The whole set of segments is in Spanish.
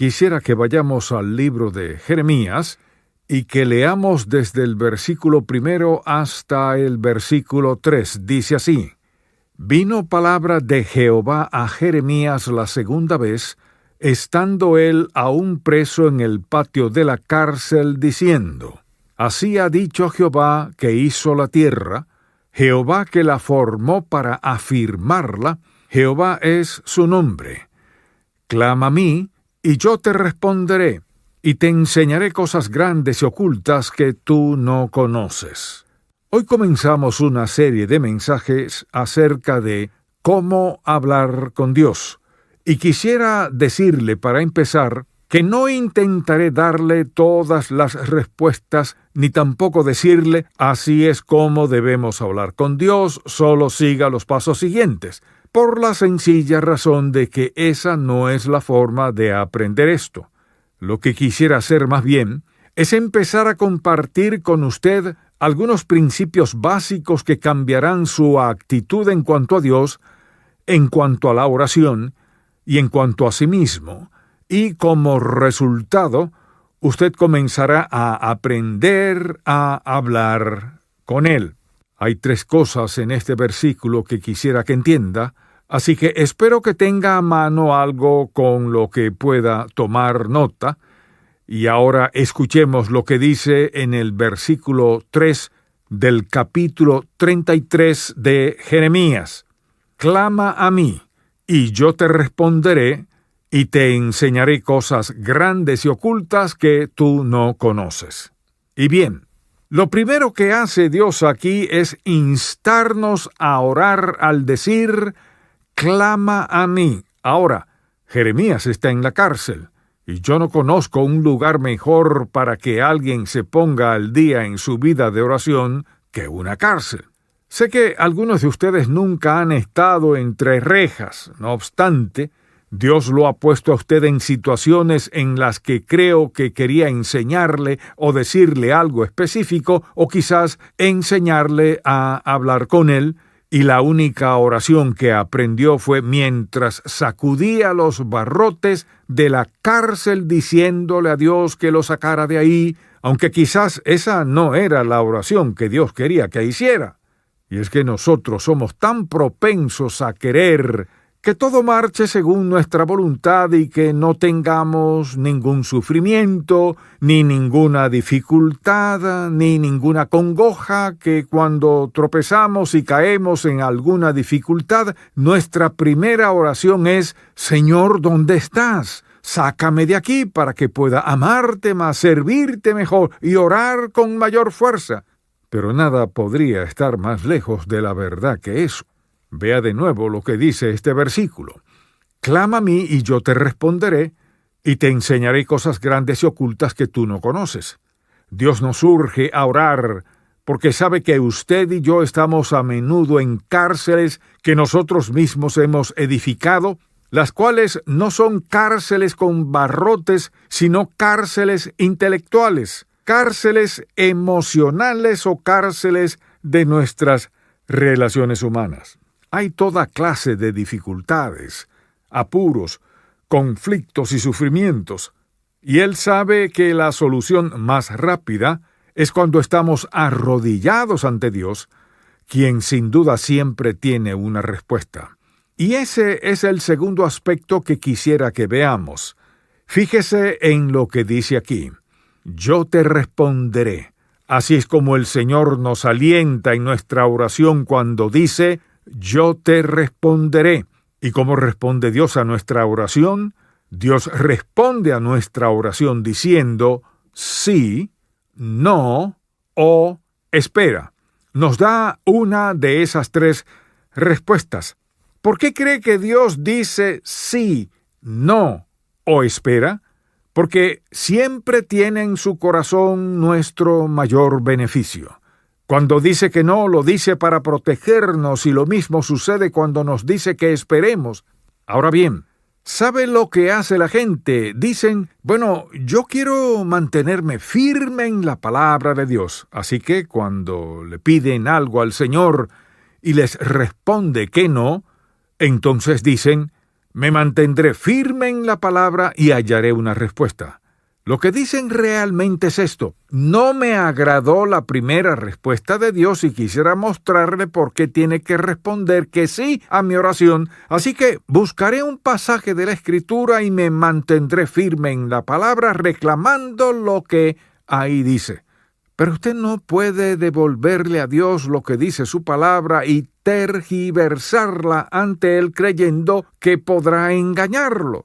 Quisiera que vayamos al libro de Jeremías y que leamos desde el versículo 1 hasta el versículo 3. Dice así: Vino palabra de Jehová a Jeremías la segunda vez, estando él aún preso en el patio de la cárcel, diciendo: Así ha dicho Jehová que hizo la tierra, Jehová que la formó para afirmarla, Jehová es su nombre. Clama a mí, y yo te responderé, y te enseñaré cosas grandes y ocultas que tú no conoces. Hoy comenzamos una serie de mensajes acerca de cómo hablar con Dios. Y quisiera decirle para empezar que no intentaré darle todas las respuestas, ni tampoco decirle así es como debemos hablar con Dios, solo siga los pasos siguientes, por la sencilla razón de que esa no es la forma de aprender esto. Lo que quisiera hacer más bien es empezar a compartir con usted algunos principios básicos que cambiarán su actitud en cuanto a Dios, en cuanto a la oración y en cuanto a sí mismo, y como resultado, usted comenzará a aprender a hablar con Él. Hay 3 cosas en este versículo que quisiera que entienda, así que espero que tenga a mano algo con lo que pueda tomar nota. Y ahora escuchemos lo que dice en el versículo 3 del capítulo 33 de Jeremías. Clama a mí, y yo te responderé, y te enseñaré cosas grandes y ocultas que tú no conoces. Y bien, lo primero que hace Dios aquí es instarnos a orar al decir: clama a mí. Ahora, Jeremías está en la cárcel, y yo no conozco un lugar mejor para que alguien se ponga al día en su vida de oración que una cárcel. Sé que algunos de ustedes nunca han estado entre rejas. No obstante, Dios lo ha puesto a usted en situaciones en las que creo que quería enseñarle o decirle algo específico, o quizás enseñarle a hablar con Él, y la única oración que aprendió fue mientras sacudía los barrotes de la cárcel diciéndole a Dios que lo sacara de ahí, aunque quizás esa no era la oración que Dios quería que hiciera. Y es que nosotros somos tan propensos a querer que todo marche según nuestra voluntad y que no tengamos ningún sufrimiento, ni ninguna dificultad, ni ninguna congoja, que cuando tropezamos y caemos en alguna dificultad, nuestra primera oración es: Señor, ¿dónde estás? Sácame de aquí para que pueda amarte más, servirte mejor y orar con mayor fuerza. Pero nada podría estar más lejos de la verdad que eso. Vea de nuevo lo que dice este versículo. Clama a mí y yo te responderé, y te enseñaré cosas grandes y ocultas que tú no conoces. Dios nos urge a orar, porque sabe que usted y yo estamos a menudo en cárceles que nosotros mismos hemos edificado, las cuales no son cárceles con barrotes, sino cárceles intelectuales, cárceles emocionales o cárceles de nuestras relaciones humanas. Hay toda clase de dificultades, apuros, conflictos y sufrimientos, y Él sabe que la solución más rápida es cuando estamos arrodillados ante Dios, quien sin duda siempre tiene una respuesta. Y ese es el segundo aspecto que quisiera que veamos. Fíjese en lo que dice aquí: yo te responderé. Así es como el Señor nos alienta en nuestra oración cuando dice: yo te responderé. ¿Y cómo responde Dios a nuestra oración? Dios responde a nuestra oración diciendo sí, no o espera. Nos da una de esas 3 respuestas. ¿Por qué cree que Dios dice sí, no o espera? Porque siempre tiene en su corazón nuestro mayor beneficio. Cuando dice que no, lo dice para protegernos, y lo mismo sucede cuando nos dice que esperemos. Ahora bien, ¿sabe lo que hace la gente? Dicen: bueno, yo quiero mantenerme firme en la palabra de Dios. Así que cuando le piden algo al Señor y les responde que no, entonces dicen: Me mantendré firme en la palabra y hallaré una respuesta. Lo que dicen realmente es esto: no me agradó la primera respuesta de Dios y quisiera mostrarle por qué tiene que responder que sí a mi oración, así que buscaré un pasaje de la Escritura y me mantendré firme en la palabra reclamando lo que ahí dice. Pero usted no puede devolverle a Dios lo que dice su palabra y tergiversarla ante Él creyendo que podrá engañarlo.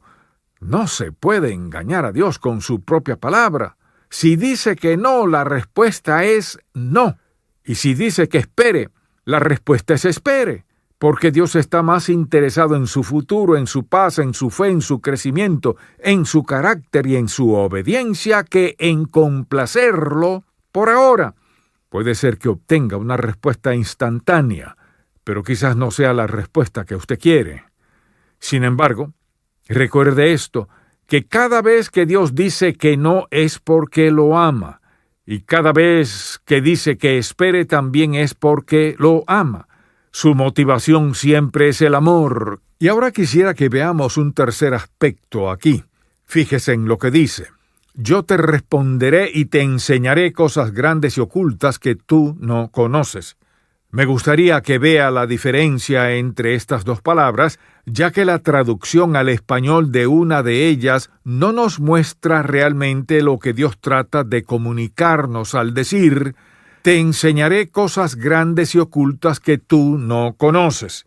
No se puede engañar a Dios con su propia palabra. Si dice que no, la respuesta es no. Y si dice que espere, la respuesta es espere. Porque Dios está más interesado en su futuro, en su paz, en su fe, en su crecimiento, en su carácter y en su obediencia que en complacerlo por ahora. Puede ser que obtenga una respuesta instantánea, pero quizás no sea la respuesta que usted quiere. Sin embargo, recuerde esto, que cada vez que Dios dice que no es porque lo ama, y cada vez que dice que espere también es porque lo ama. Su motivación siempre es el amor. Y ahora quisiera que veamos un tercer aspecto aquí. Fíjese en lo que dice: yo te responderé y te enseñaré cosas grandes y ocultas que tú no conoces. Me gustaría que vea la diferencia entre estas dos palabras, ya que la traducción al español de una de ellas no nos muestra realmente lo que Dios trata de comunicarnos al decir: te enseñaré cosas grandes y ocultas que tú no conoces.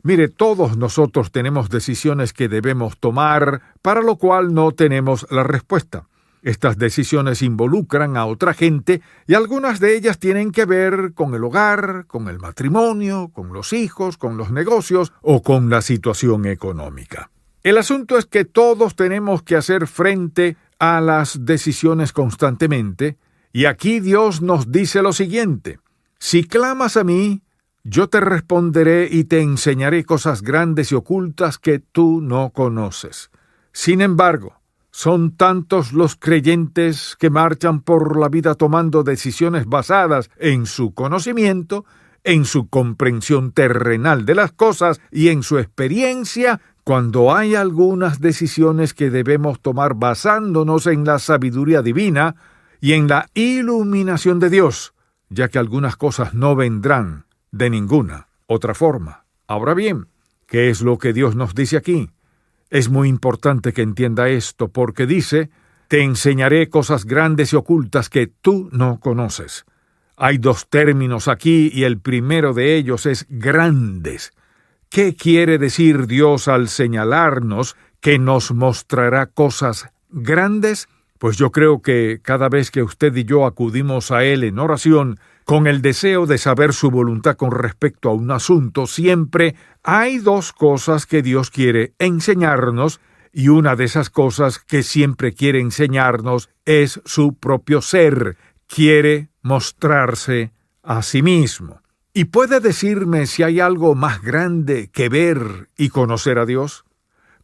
Mire, todos nosotros tenemos decisiones que debemos tomar, para lo cual no tenemos la respuesta. Estas decisiones involucran a otra gente y algunas de ellas tienen que ver con el hogar, con el matrimonio, con los hijos, con los negocios o con la situación económica. El asunto es que todos tenemos que hacer frente a las decisiones constantemente, y aquí Dios nos dice lo siguiente: si clamas a mí, yo te responderé y te enseñaré cosas grandes y ocultas que tú no conoces. Sin embargo, son tantos los creyentes que marchan por la vida tomando decisiones basadas en su conocimiento, en su comprensión terrenal de las cosas y en su experiencia, cuando hay algunas decisiones que debemos tomar basándonos en la sabiduría divina y en la iluminación de Dios, ya que algunas cosas no vendrán de ninguna otra forma. Ahora bien, ¿qué es lo que Dios nos dice aquí? Es muy importante que entienda esto, porque dice: te enseñaré cosas grandes y ocultas que tú no conoces. Hay dos términos aquí y el primero de ellos es grandes. ¿Qué quiere decir Dios al señalarnos que nos mostrará cosas grandes? Pues yo creo que cada vez que usted y yo acudimos a Él en oración, con el deseo de saber su voluntad con respecto a un asunto, siempre hay dos cosas que Dios quiere enseñarnos, y una de esas cosas que siempre quiere enseñarnos es su propio ser. Quiere mostrarse a sí mismo. ¿Y puede decirme si hay algo más grande que ver y conocer a Dios?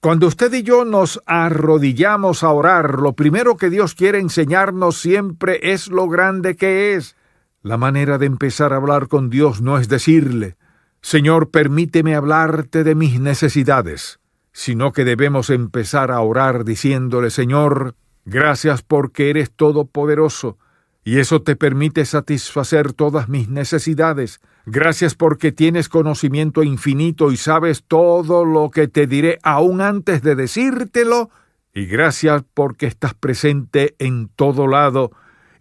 Cuando usted y yo nos arrodillamos a orar, lo primero que Dios quiere enseñarnos siempre es lo grande que es. La manera de empezar a hablar con Dios no es decirle: Señor, permíteme hablarte de mis necesidades, sino que debemos empezar a orar diciéndole: Señor, gracias porque eres todopoderoso, y eso te permite satisfacer todas mis necesidades. Gracias porque tienes conocimiento infinito y sabes todo lo que te diré aún antes de decírtelo, y gracias porque estás presente en todo lado,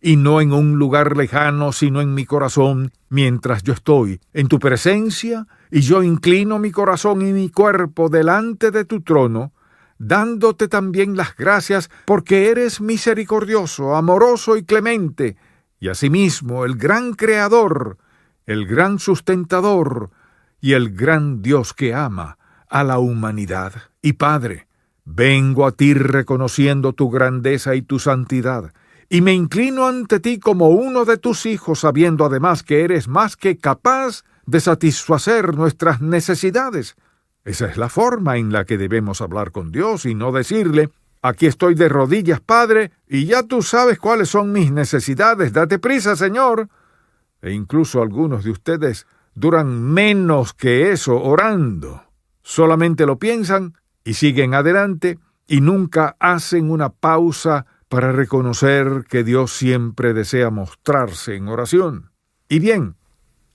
y no en un lugar lejano, sino en mi corazón, mientras yo estoy en tu presencia, y yo inclino mi corazón y mi cuerpo delante de tu trono, dándote también las gracias porque eres misericordioso, amoroso y clemente, y asimismo el gran Creador, el gran sustentador y el gran Dios que ama a la humanidad. Y Padre, vengo a ti reconociendo tu grandeza y tu santidad, y me inclino ante ti como uno de tus hijos, sabiendo además que eres más que capaz de satisfacer nuestras necesidades. Esa es la forma en la que debemos hablar con Dios y no decirle: aquí estoy de rodillas, Padre, y ya tú sabes cuáles son mis necesidades, date prisa, Señor. E incluso algunos de ustedes duran menos que eso orando. Solamente lo piensan y siguen adelante y nunca hacen una pausa para reconocer que Dios siempre desea mostrarse en oración. Y bien,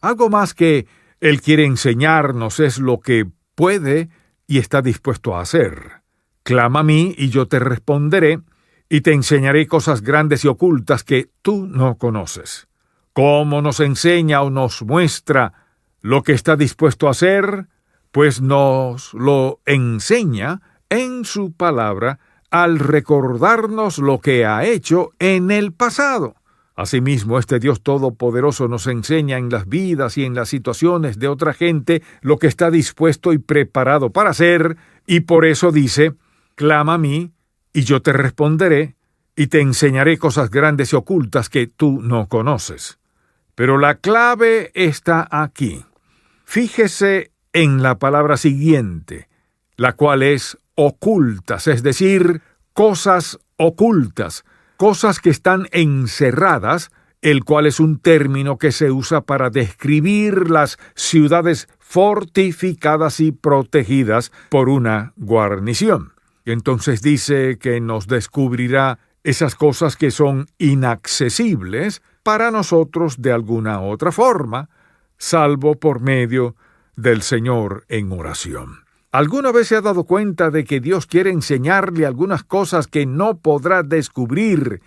algo más que Él quiere enseñarnos es lo que puede y está dispuesto a hacer. Clama a mí y yo te responderé, y te enseñaré cosas grandes y ocultas que tú no conoces. ¿Cómo nos enseña o nos muestra lo que está dispuesto a hacer? Pues nos lo enseña en su palabra al recordarnos lo que ha hecho en el pasado. Asimismo, este Dios Todopoderoso nos enseña en las vidas y en las situaciones de otra gente lo que está dispuesto y preparado para hacer, y por eso dice: clama a mí, y yo te responderé, y te enseñaré cosas grandes y ocultas que tú no conoces. Pero la clave está aquí. Fíjese en la palabra siguiente, la cual es ocultas, es decir, cosas ocultas, cosas que están encerradas, el cual es un término que se usa para describir las ciudades fortificadas y protegidas por una guarnición. Y entonces dice que nos descubrirá esas cosas que son inaccesibles para nosotros de alguna otra forma, salvo por medio del Señor en oración. ¿Alguna vez se ha dado cuenta de que Dios quiere enseñarle algunas cosas que no podrá descubrir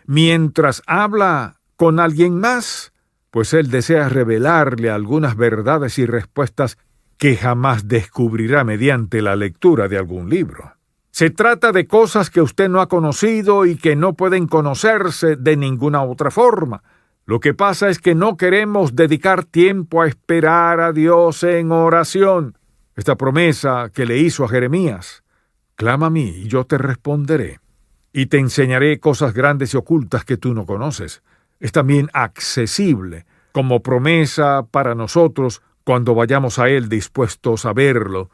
mientras habla con alguien más? Pues Él desea revelarle algunas verdades y respuestas que jamás descubrirá mediante la lectura de algún libro. Se trata de cosas que usted no ha conocido y que no pueden conocerse de ninguna otra forma. Lo que pasa es que no queremos dedicar tiempo a esperar a Dios en oración. Esta promesa que le hizo a Jeremías: clama a mí y yo te responderé, y te enseñaré cosas grandes y ocultas que tú no conoces, es también accesible como promesa para nosotros cuando vayamos a Él dispuestos a verlo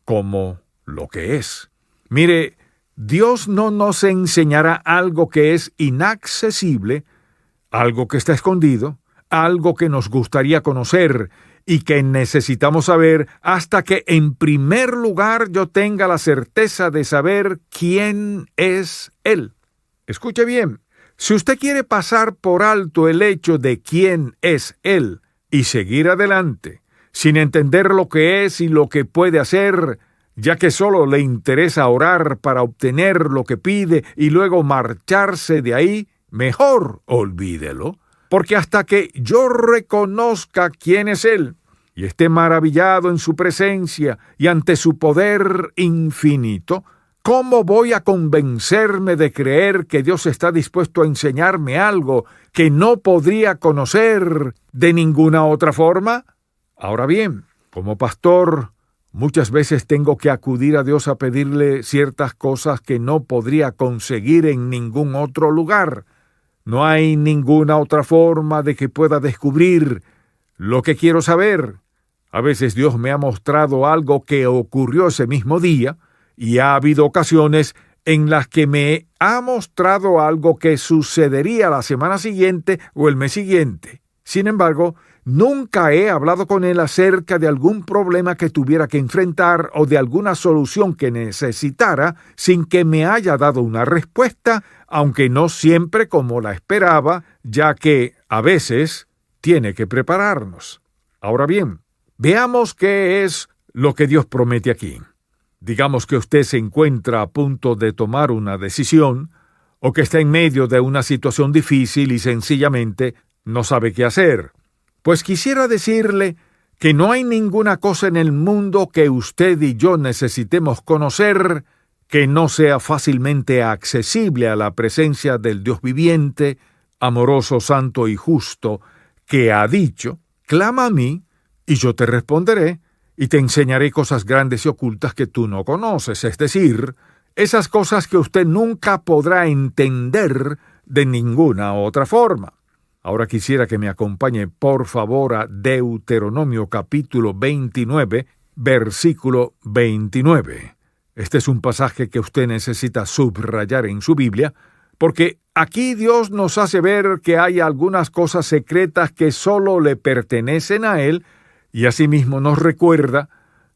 como lo que es. Mire, Dios no nos enseñará algo que es inaccesible, algo que está escondido, algo que nos gustaría conocer y que necesitamos saber hasta que en primer lugar yo tenga la certeza de saber quién es Él. Escuche bien, si usted quiere pasar por alto el hecho de quién es Él y seguir adelante, sin entender lo que es y lo que puede hacer, ya que solo le interesa orar para obtener lo que pide y luego marcharse de ahí, mejor olvídelo, porque hasta que yo reconozca quién es Él y esté maravillado en su presencia y ante su poder infinito, ¿cómo voy a convencerme de creer que Dios está dispuesto a enseñarme algo que no podría conocer de ninguna otra forma? Ahora bien, como pastor, muchas veces tengo que acudir a Dios a pedirle ciertas cosas que no podría conseguir en ningún otro lugar. No hay ninguna otra forma de que pueda descubrir lo que quiero saber. A veces Dios me ha mostrado algo que ocurrió ese mismo día, y ha habido ocasiones en las que me ha mostrado algo que sucedería la semana siguiente o el mes siguiente. Sin embargo, nunca he hablado con Él acerca de algún problema que tuviera que enfrentar o de alguna solución que necesitara sin que me haya dado una respuesta, aunque no siempre como la esperaba, ya que a veces tiene que prepararnos. Ahora bien, veamos qué es lo que Dios promete aquí. Digamos que usted se encuentra a punto de tomar una decisión o que está en medio de una situación difícil y sencillamente no sabe qué hacer. Pues quisiera decirle que no hay ninguna cosa en el mundo que usted y yo necesitemos conocer que no sea fácilmente accesible a la presencia del Dios viviente, amoroso, santo y justo, que ha dicho: clama a mí y yo te responderé, y te enseñaré cosas grandes y ocultas que tú no conoces, es decir, esas cosas que usted nunca podrá entender de ninguna otra forma. Ahora quisiera que me acompañe, por favor, a Deuteronomio capítulo 29, versículo 29. Este es un pasaje que usted necesita subrayar en su Biblia, porque aquí Dios nos hace ver que hay algunas cosas secretas que solo le pertenecen a Él, y asimismo nos recuerda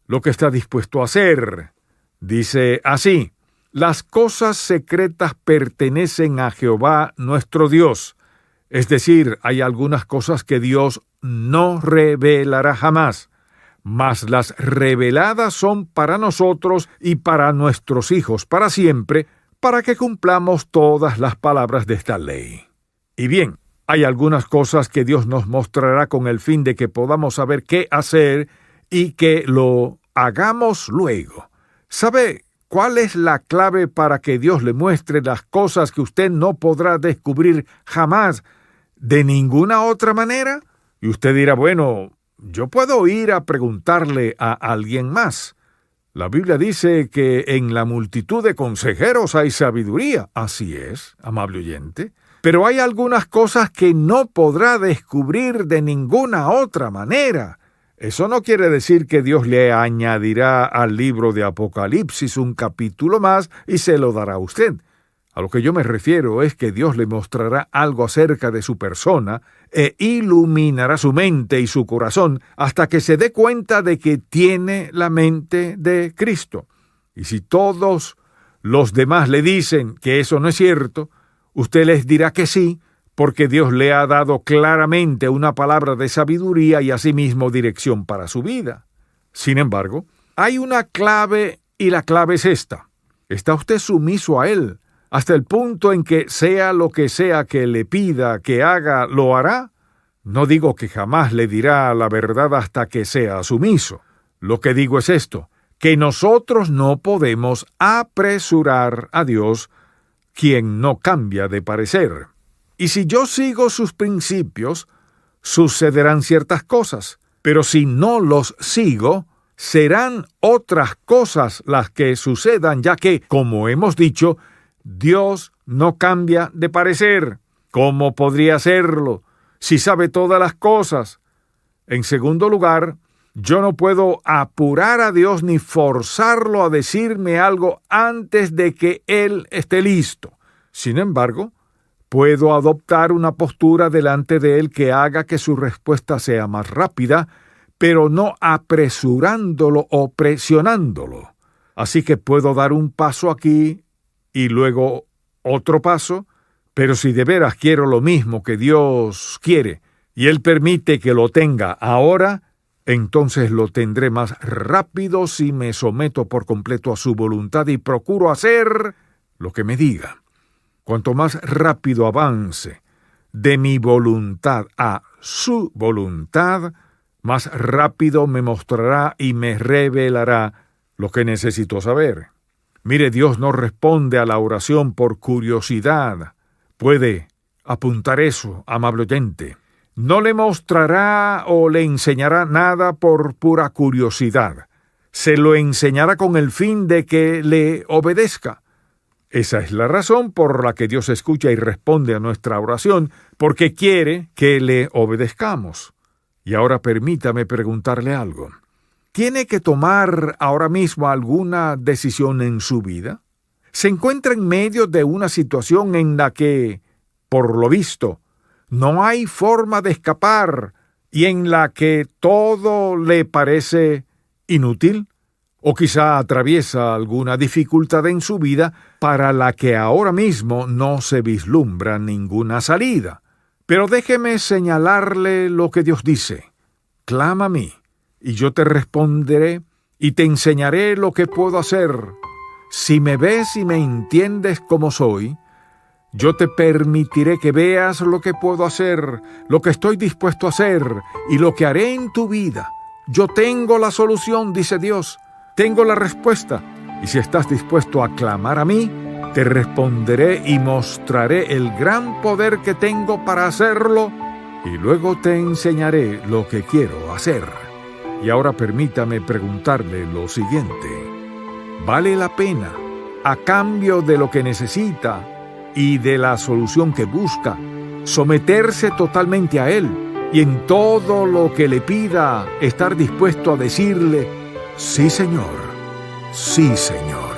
lo que está dispuesto a hacer. Dice así: las cosas secretas pertenecen a Jehová nuestro Dios. Es decir, hay algunas cosas que Dios no revelará jamás, mas las reveladas son para nosotros y para nuestros hijos para siempre, para que cumplamos todas las palabras de esta ley. Y bien, hay algunas cosas que Dios nos mostrará con el fin de que podamos saber qué hacer y que lo hagamos luego. ¿Sabe cuál es la clave para que Dios le muestre las cosas que usted no podrá descubrir jamás de ninguna otra manera? Y usted dirá, bueno, yo puedo ir a preguntarle a alguien más. La Biblia dice que en la multitud de consejeros hay sabiduría. Así es, amable oyente. Pero hay algunas cosas que no podrá descubrir de ninguna otra manera. Eso no quiere decir que Dios le añadirá al libro de Apocalipsis un capítulo más y se lo dará a usted. A lo que yo me refiero es que Dios le mostrará algo acerca de su persona e iluminará su mente y su corazón hasta que se dé cuenta de que tiene la mente de Cristo. Y si todos los demás le dicen que eso no es cierto, usted les dirá que sí, porque Dios le ha dado claramente una palabra de sabiduría y asimismo dirección para su vida. Sin embargo, hay una clave y la clave es esta. ¿Está usted sumiso a Él hasta el punto en que sea lo que sea que le pida que haga, lo hará? No digo que jamás le dirá la verdad hasta que sea sumiso. Lo que digo es esto, que nosotros no podemos apresurar a Dios, quien no cambia de parecer. Y si yo sigo sus principios, sucederán ciertas cosas, pero si no los sigo, serán otras cosas las que sucedan, ya que, como hemos dicho, Dios no cambia de parecer. ¿Cómo podría hacerlo si sabe todas las cosas? En segundo lugar, yo no puedo apurar a Dios ni forzarlo a decirme algo antes de que Él esté listo. Sin embargo, puedo adoptar una postura delante de Él que haga que su respuesta sea más rápida, pero no apresurándolo o presionándolo. Así que puedo dar un paso aquí y luego otro paso, pero si de veras quiero lo mismo que Dios quiere y Él permite que lo tenga ahora, entonces lo tendré más rápido si me someto por completo a su voluntad y procuro hacer lo que me diga. Cuanto más rápido avance de mi voluntad a su voluntad, más rápido me mostrará y me revelará lo que necesito saber. Mire, Dios no responde a la oración por curiosidad. Puede apuntar eso, amable oyente. No le mostrará o le enseñará nada por pura curiosidad. Se lo enseñará con el fin de que le obedezca. Esa es la razón por la que Dios escucha y responde a nuestra oración, porque quiere que le obedezcamos. Y ahora permítame preguntarle algo. ¿Tiene que tomar ahora mismo alguna decisión en su vida? ¿Se encuentra en medio de una situación en la que, por lo visto, no hay forma de escapar y en la que todo le parece inútil? ¿O quizá atraviesa alguna dificultad en su vida para la que ahora mismo no se vislumbra ninguna salida? Pero déjeme señalarle lo que Dios dice. Clama a mí, y yo te responderé, y te enseñaré lo que puedo hacer. Si me ves y me entiendes como soy, yo te permitiré que veas lo que puedo hacer, lo que estoy dispuesto a hacer, y lo que haré en tu vida. Yo tengo la solución, dice Dios. Tengo la respuesta, y si estás dispuesto a clamar a mí, te responderé y mostraré el gran poder que tengo para hacerlo, y luego te enseñaré lo que quiero hacer. Y ahora permítame preguntarle lo siguiente. ¿Vale la pena, a cambio de lo que necesita y de la solución que busca, someterse totalmente a Él y en todo lo que le pida estar dispuesto a decirle, sí, Señor, sí, Señor?